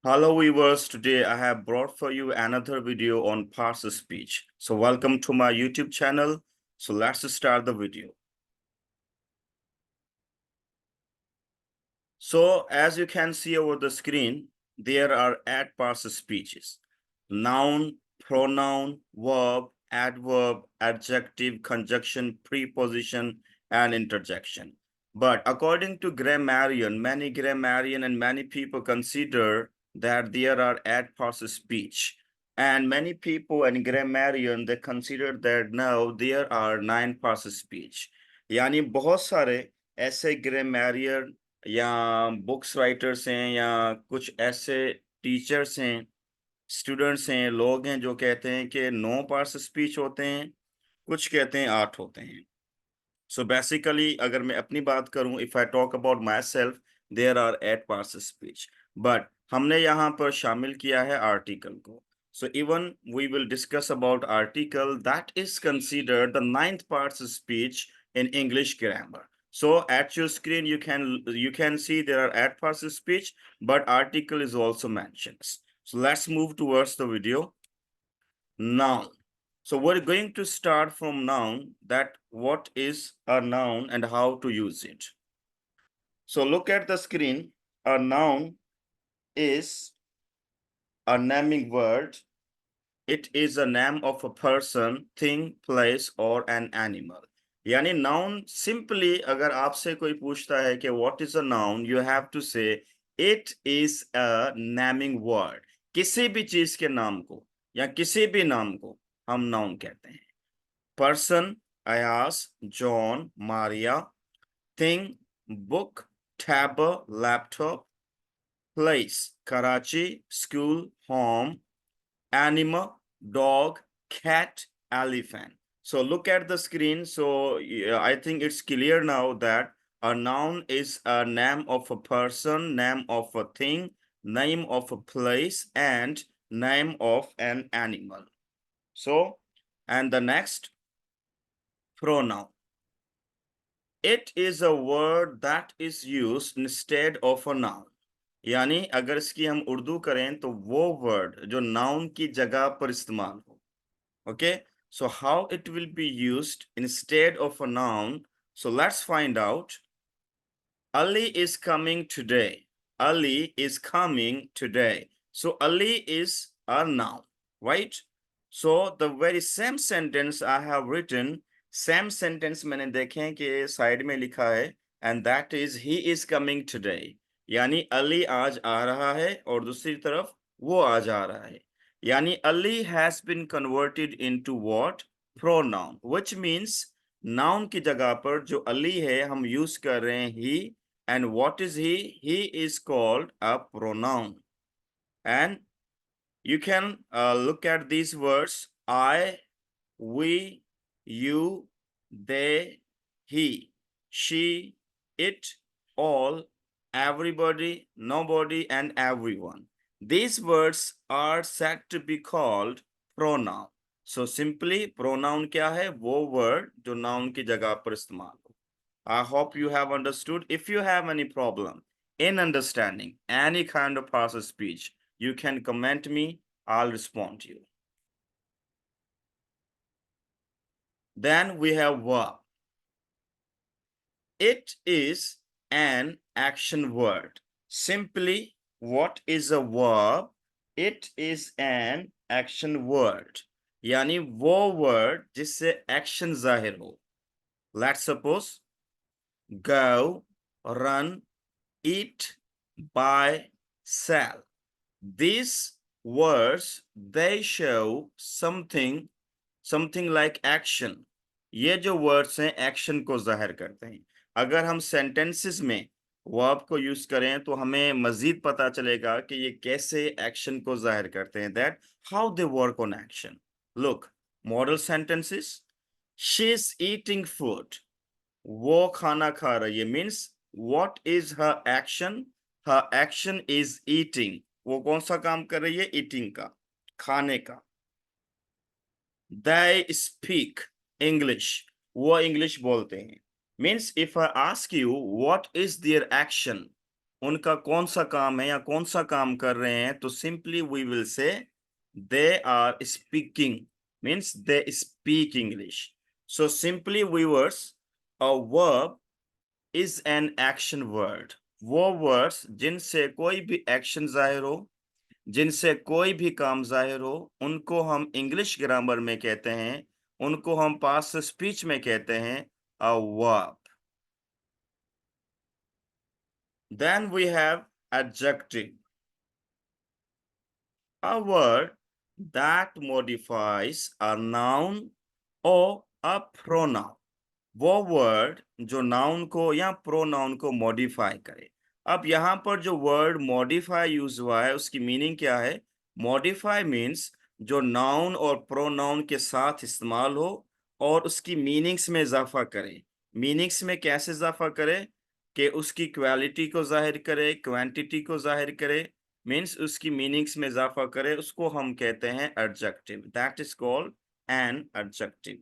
Hello viewers, today I have brought for you another video on parts of speech. So welcome to my YouTube channel. So let's start the video. So as you can see over the screen, there are 8 parts of speeches. Noun, pronoun, verb, adverb, adjective, conjunction, preposition, and interjection. But according to grammarian, many grammarian and many people consider that there are 8 parts of speech. And many people and grammarian, they consider that now there are 9 parts of speech. यानी बहुत सारे ऐसे grammarian या books writers हैं या कुछ ऐसे teachers हैं, स्टूडेंट्स हैं, लोग हैं जो कहते हैं कि 9 पार्ट्स स्पीच होते हैं, कुछ कहते हैं 8 होते हैं। सो बेसिकली अगर मैं अपनी बात करूं, if I talk about myself, there are 8 parts speech, but हमने यहाँ पर शामिल किया है आर्टिकल को। So even we will discuss about article that is considered the 9th parts speech in English grammar. So at your screen you can see there are 8 parts of speech, but article is also mentioned. So let's move towards the video. Noun. So we're going to start from noun, that what is a noun and how to use it. So look at the screen. A noun is a naming word. It is a name of a person, thing, place or an animal. यानी noun simply अगर आपसे कोई पूछता है कि what is a noun, you have to say it is a naming word. किसी भी चीज के नाम को या किसी भी नाम को हम noun कहते हैं. Person, Ayaz, John, Maria. Thing, book, tab, laptop. Place, Karachi, school, home. Animal, dog, cat, elephant. So look at the screen. So yeah, I think it's clear now that a noun is a name of a person, name of a thing, name of a place, and name of an animal. So, and the next, pronoun. It is a word that is used instead of a noun. यानी अगर इसकी हम उर्दू करें तो वो word जो noun की जगह पर इस्तेमाल हो. Okay, so how it will be used instead of a noun? So let's find out. Ali is coming today. Ali is coming today. So Ali is a noun, right? So the very same sentence I have written, same sentence मैंने देखें कि side में लिखा है, and that is he is coming today. यानी अली आज आ रहा है और दूसरी तरफ वो आज आ रहा है. Yani Ali has been converted into what? Pronoun, which means noun की जगह पर जो Ali है हम use कर रहे हैं he, and what is he? He is called a pronoun. And you can look at these words: I, we, you, they, he, she, it, all, everybody, nobody, and everyone. These words are said to be called pronoun. So simply pronoun क्या है? वो word जो noun की जगह पर इस्तेमाल हो. I hope you have understood. If you have any problem in understanding any kind of parts of speech, you can comment me. I'll respond to you. Then we have verb. It is an action word. Simply, what is a verb? It is an action word. यानी वो word जिससे action जाहिर हो. Let's suppose go, run, eat, buy, sell. These words, they show something like action. ये जो words हैं action को जाहिर करते हैं. अगर हम सेंटेंसेस में वर्ब को यूज करें तो हमें मजीद पता चलेगा कि ये कैसे एक्शन को जाहिर करते हैं. That how they work on action. Look, model sentences. She is eating food. वो खाना खा रही है means what is her action? Her action is eating. वो कौन सा काम कर रही है? ईटिंग का, खाने का. They speak English. वो इंग्लिश बोलते हैं. Means if I ask you what is their action, उनका कौन सा काम है या कौन सा काम कर रहे हैं, तो simply we will say they are speaking, means they speak English. So simply viewers, a verb is an action word. वो वर्ड्स जिनसे कोई भी एक्शन जाहिर हो, जिनसे कोई भी काम जाहिर हो, उनको हम इंग्लिश ग्रामर में कहते हैं, उनको हम पास्ट स्पीच में कहते हैं a verb. Then we have adjective, a word that modifies a noun or a pronoun. वो वर्ड जो नाउन को या प्रोनाउन को मॉडिफाई करे. अब यहाँ पर जो वर्ड मॉडिफाई यूज हुआ है उसकी मीनिंग क्या है? मॉडिफाई मीन्स जो नाउन और प्रोनाउन के साथ इस्तेमाल हो और उसकी मीनिंग्स में इजाफा करे. मीनिंग्स में कैसे इजाफा करे? कि उसकी क्वालिटी को जाहिर करे, क्वांटिटी को जाहिर करे, मीन्स उसकी मीनिंग्स में इजाफा करे, उसको हम कहते हैं adjective. That is called an adjective.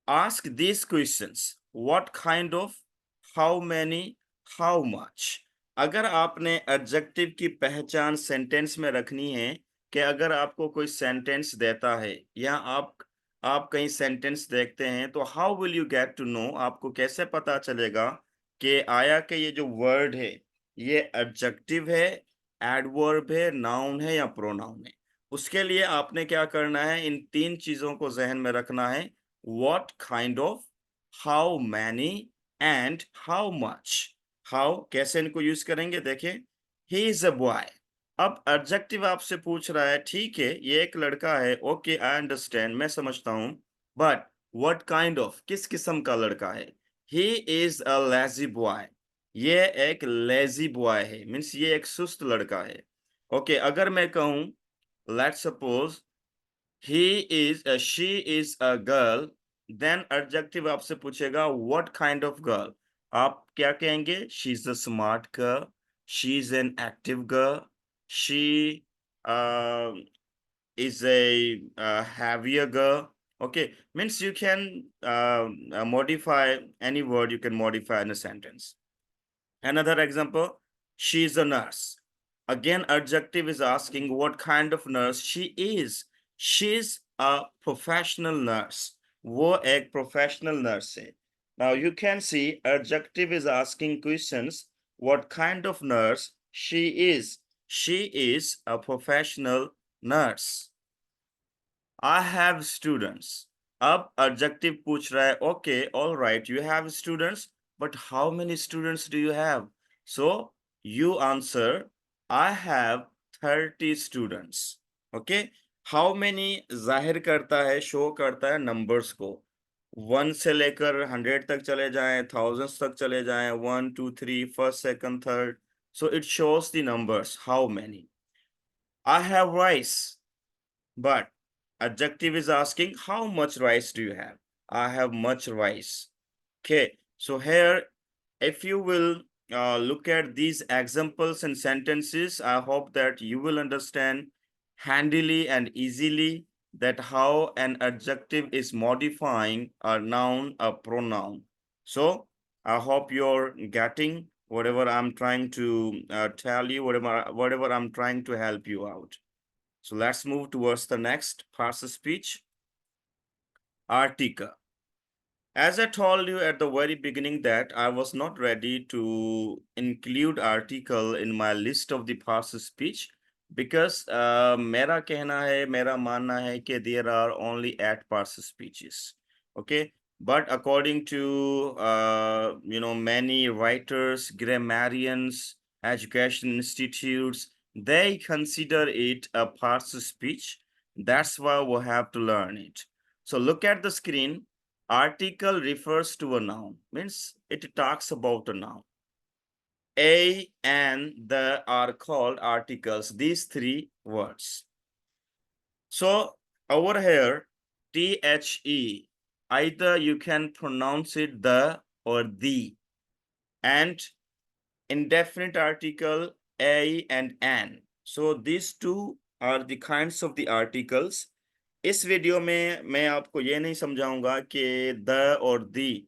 Ask these questions. What kind of, how many, how much. अगर आपने एडजेक्टिव की पहचान सेंटेंस में रखनी है, कि अगर आपको कोई सेंटेंस देता है या आप कहीं सेंटेंस देखते हैं, तो how will you get to know, आपको कैसे पता चलेगा कि आया कि ये जो वर्ड है ये एडजेक्टिव है, एडवर्ब है, नाउन है या प्रोनाउन है. उसके लिए आपने क्या करना है, इन तीन चीजों को जहन में रखना है. What kind of, how many and how much. How कैसे इनको यूज करेंगे, देखें. He is a boy. अब एडजेक्टिव आपसे पूछ रहा है, ठीक है ये एक लड़का है, ओके आई अंडरस्टैंड, मैं समझता हूँ. बट व्हाट काइंड ऑफ, किस किस्म का लड़का है? He is a lazy boy. ये एक लेजी बॉय है, मीन्स ये एक सुस्त लड़का है. ओके अगर मैं कहूँ, let's suppose she is a girl, then adjective आपसे पूछेगा what kind of girl. आप क्या कहेंगे? She is a smart girl, she is an active girl, she uh, is a heavier girl. Okay, means you can modify any word, you can modify in a sentence. Another example, she is a nurse. Again, adjective is asking what kind of nurse she is. She is a professional nurse. वो एक professional nurse है. Now you can see adjective is asking questions. What kind of nurse she is? She is a professional nurse. I have students. अब adjective पूछ रहा है, okay, all right, you have students, but how many students do you have? So you answer, I have 30 students. Okay, how many जाहिर करता है, show करता है numbers को. 1 से लेकर 100 तक चले जाएं, thousands तक चले जाएं, 1 2 3 first second third. So it shows the numbers, how many. I have rice. But adjective is asking how much rice do you have? I have much rice. Okay, so here, if you will look at these examples and sentences, I hope that you will understand handily and easily that how an adjective is modifying a noun, a pronoun. So I hope you're getting whatever I'm trying to tell you, whatever I'm trying to help you out. So let's move towards the next parts of speech. Article. As I told you at the very beginning that I was not ready to include article in my list of the parts of speech because मेरा कहना है, मेरा मानना है कि there are only 8 parts of speeches. Okay, but according to many writers, grammarians, education institutes, they consider it a parts of speech. That's why we have to learn it. So look at the screen. Article refers to a noun, means it talks about a noun. A and the are called articles, these three words. So over here, THE, either you can pronounce it the or the, and indefinite article a and an. So these two are the kinds of the articles. इस video में मैं आपको ये नहीं समझाऊंगा कि the और दी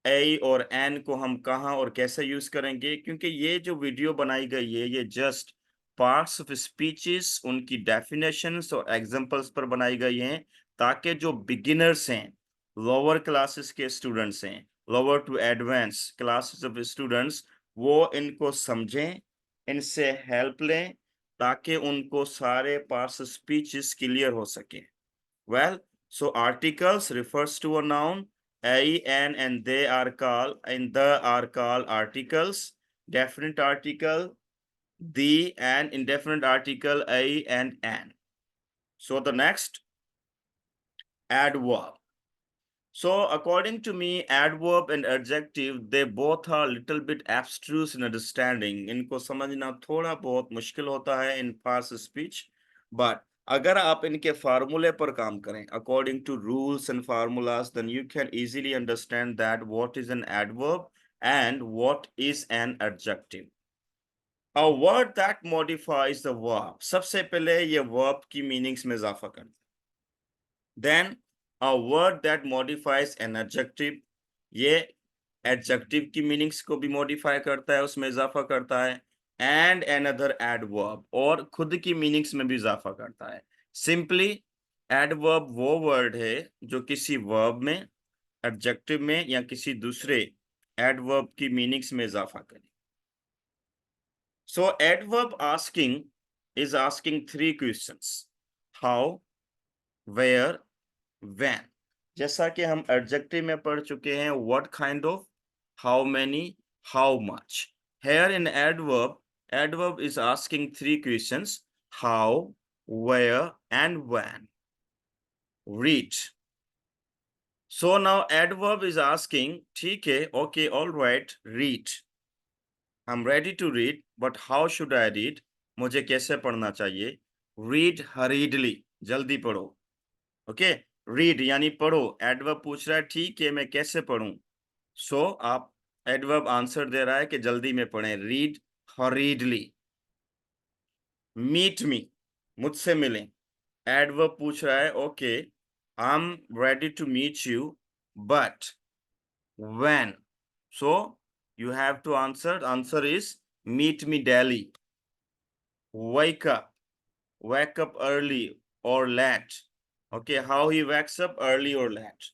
ए और एन को हम कहाँ और कैसे यूज करेंगे, क्योंकि ये जो वीडियो बनाई गई है ये जस्ट पार्ट्स ऑफ स्पीचेस, उनकी डेफिनेशंस और एग्जांपल्स पर बनाई गई हैं, ताकि जो बिगिनर्स हैं, लोअर क्लासेस के स्टूडेंट्स हैं, lower to advance classes of students, वो इनको समझें, इनसे हेल्प लें, ताकि उनको सारे पार्ट्स ऑफ स्पीचेस क्लियर हो सके। Well, so articles refers to a noun, a, an, and they are called, and the are called articles. Definite article, the, and indefinite article, a and an. So the next, adverb. So according to me, adverb and adjective, they both are little bit abstruse in understanding. इनको समझना थोड़ा बहुत मुश्किल होता है in fast speech, but अगर आप इनके फार्मूले पर काम करें according to rules and formulas, then you can easily understand that what is an adverb and what is an adjective. A word that modifies the verb. सबसे पहले ये verb की meanings में इजाफा करते हैं. Then a word that modifies an adjective, ये adjective की meanings को भी modify करता है, उसमें इजाफा करता है. And another adverb, और खुद की meanings में भी इजाफा करता है. Simply adverb वो word है जो किसी verb में, adjective में या किसी दूसरे adverb की meanings में इजाफा करे. So adverb asking is asking three questions: how, where, when. जैसा कि हम एडजेक्टिव में पढ़ चुके हैं, what kind of, how many, how much. Here in adverb is asking three questions: how, where, and when. Read. So now adverb is asking, ठीक है, okay, all right, read. I'm ready to read, but how should I read? मुझे कैसे पढ़ना चाहिए? Read hurriedly, जल्दी पढ़ो. Okay, read यानी पढ़ो. एडवर्ब पूछ रहा है, ठीक है, मैं कैसे पढ़ूं? सो आप एडवर्ब आंसर दे रहा है कि जल्दी में पढ़ें. रीड हरीडली. मीट मी, मुझसे मिलें. एडवर्ब पूछ रहा है, okay, I am ready to meet you, but when? So you have to answer. Answer is meet me daily. Wake up early or late. Okay, how he wakes up early or late.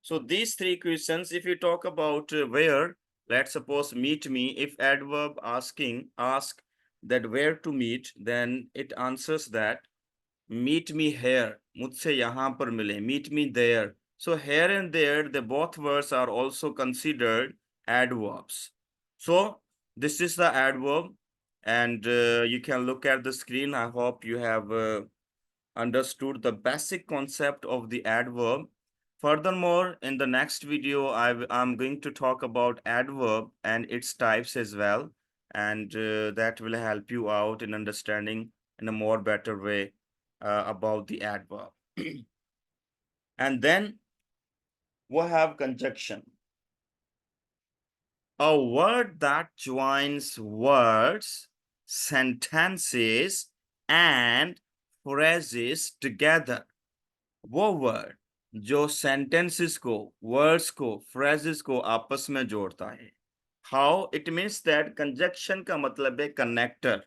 So these three questions, if you talk about where, let's suppose meet me, if adverb ask that where to meet, then it answers that meet me here, मुझसे यहाँ पर मिले, meet me there. So here and there, the both words are also considered adverbs. So this is the adverb, and you can look at the screen. I hope you have understood the basic concept of the adverb. Furthermore, in the next video, I'm going to talk about adverb and its types as well, and that will help you out in understanding in a more better way about the adverb. And then we'll have conjunction. A word that joins words, sentences, and phrases together. वो word जो sentences को, words को, phrases को आपस में जोड़ता है. How? It means that conjunction का मतलब है connector,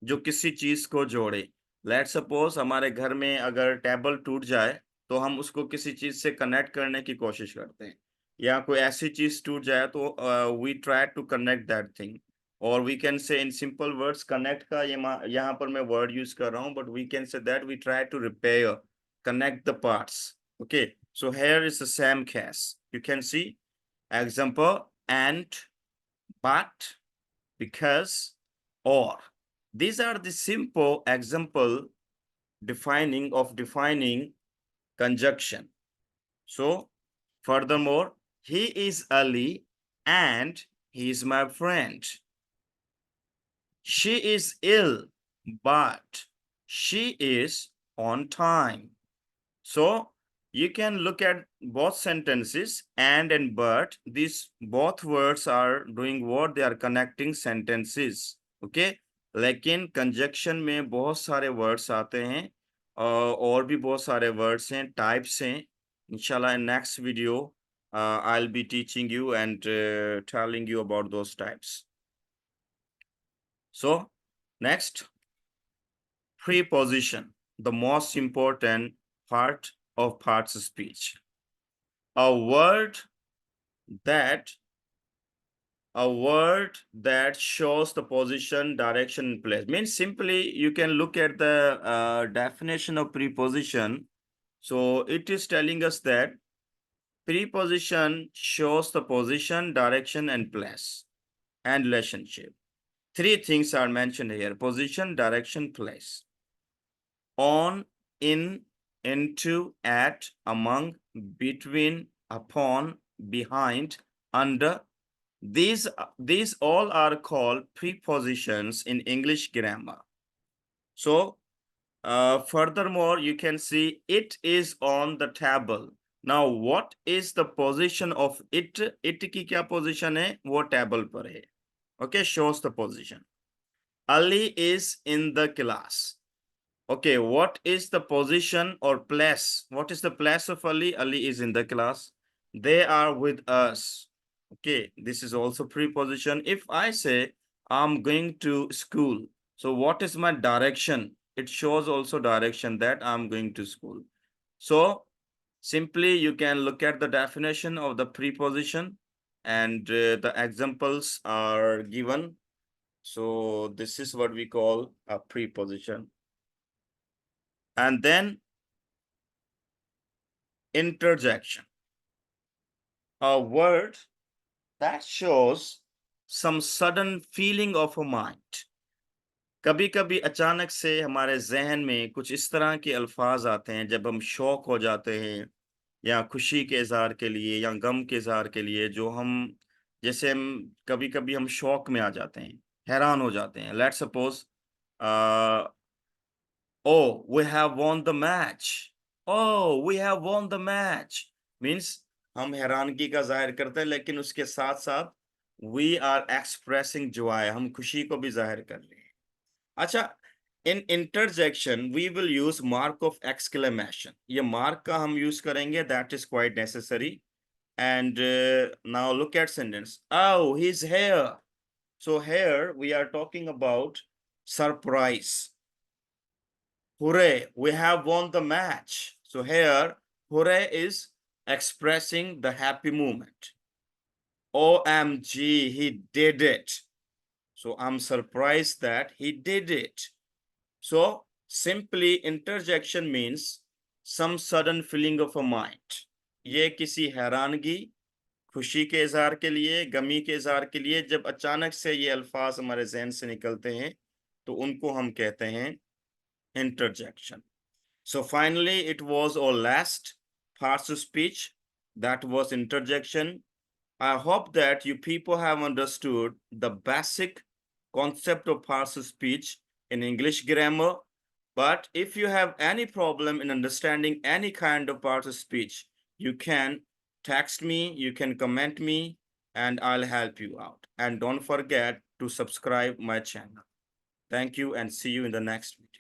जो किसी चीज को जोड़े. Let's suppose हमारे घर में अगर टेबल टूट जाए, तो हम उसको किसी चीज से कनेक्ट करने की कोशिश करते हैं. या कोई ऐसी चीज टूट जाए तो we try to connect that thing. Or we can say in simple words, connect का यहाँ पर मैं word use कर रहा हूँ, but we can say that we try to repair, connect the parts. Okay, so here is the same case. You can see example: and, but, because, or. These are the simple example defining conjunction. So furthermore, he is Ali and he is my friend. She is ill, but she is on time. So you can look at both sentences, and but. These both words are doing what? They are connecting sentences. Okay, लेकिन conjunction में बहुत सारे words आते हैं, और भी बहुत सारे words हैं, types हैं. Inshallah in next video I'll be teaching you and telling you about those types. So next, preposition, the most important part of parts of speech. A word that shows the position, direction, and place. Means simply you can look at the definition of preposition. So it is telling us that preposition shows the position, direction, and place and relationship. Three things are mentioned here: position, direction, place. On, in, into, at, among, between, upon, behind, under. These all are called prepositions in English grammar. So furthermore, you can see it is on the table. Now, what is the position of it? It की क्या position है? वो table पर है. Okay, shows the position. Ali is in the class. Okay, what is the position or place? What is the place of Ali? Ali is in the class. They are with us. Okay, this is also preposition. If I say I'm going to school, so what is my direction? It shows also direction that I'm going to school. So simply you can look at the definition of the preposition and the examples are given. So this is what we call a preposition. And then interjection, a word that shows some sudden feeling of a mind. कभी कभी अचानक से हमारे जहन में कुछ इस तरह के अल्फाज आते हैं जब हम शौक हो जाते हैं या खुशी के इजहार के लिए या गम के इजहार के लिए, जो हम जैसे हम कभी कभी हम शौक में आ जाते हैं, हैरान हो जाते हैं. Let's suppose Oh, we have won the match. Oh, we have won the match. Means हम हैरानगी का जाहिर करते हैं, लेकिन उसके साथ साथ we are expressing joy. हम खुशी को भी जाहिर कर रहे हैं. अच्छा, in interjection we will use mark of exclamation. ये mark का हम use करेंगे. That is quite necessary. And now look at sentence. Oh, he's here. So here we are talking about surprise. Hooray, we have won the match. So here, hooray is expressing the happy moment. OMG, he did it. So I'm surprised that he did it. So simply interjection means some sudden feeling of a mind. ये किसी हैरानगी, खुशी के इजहार के लिए, गमी के इजहार के लिए जब अचानक से ये अल्फाज हमारे जहन से निकलते हैं, तो उनको हम कहते हैं interjection. So finally, it was our last parts of speech. That was interjection. I hope that you people have understood the basic concept of parts of speech in English grammar. But if you have any problem in understanding any kind of part of speech, you can text me, you can comment me, and I'll help you out. And don't forget to subscribe my channel. Thank you and see you in the next video.